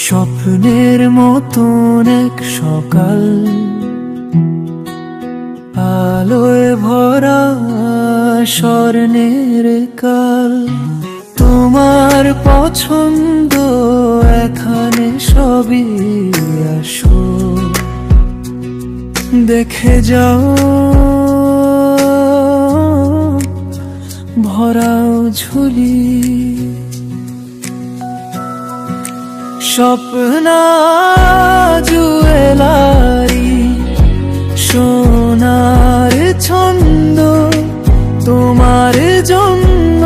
স্বপ্নের মতন এক সকাল, আলোয় ভরা স্বর্ণের কাল। তোমার পছন্দ এখানে সবই আসো, দেখে যাও ভরাও ঝুলি। স্বপ্না জুয়েলারি সোনার ছন্দ, তোমার জন্য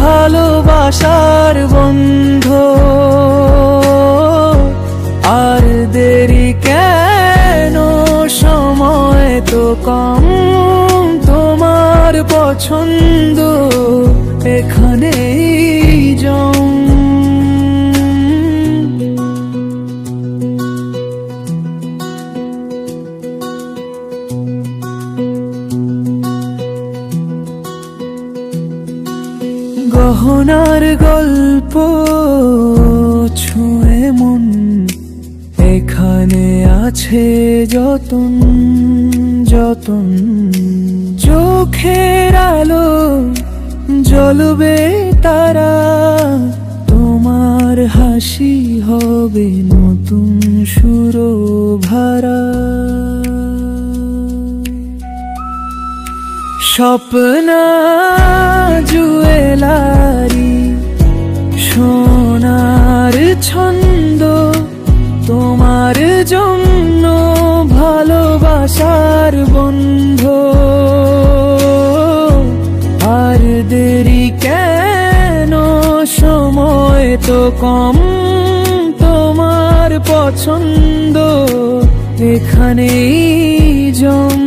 ভালোবাসার বন্ধ। আর দেরি কেন, সময় তো কম, তোমার পছন্দ এখানেই জম। গহনার গল্প ছুঁয়ে মন, এখানে আছে যতন যতন। চোখের আলো জ্বলবে তারা, তোমার হাসি হবে নতুন সুরভারা। স্বপ্না জুয়েলারি সোনার ছন্দ, তোমার জন্য ভালোবাসার বন্ধ। আর দেরি কেন, সময় তো কম, তোমার পছন্দ এখানেই জম।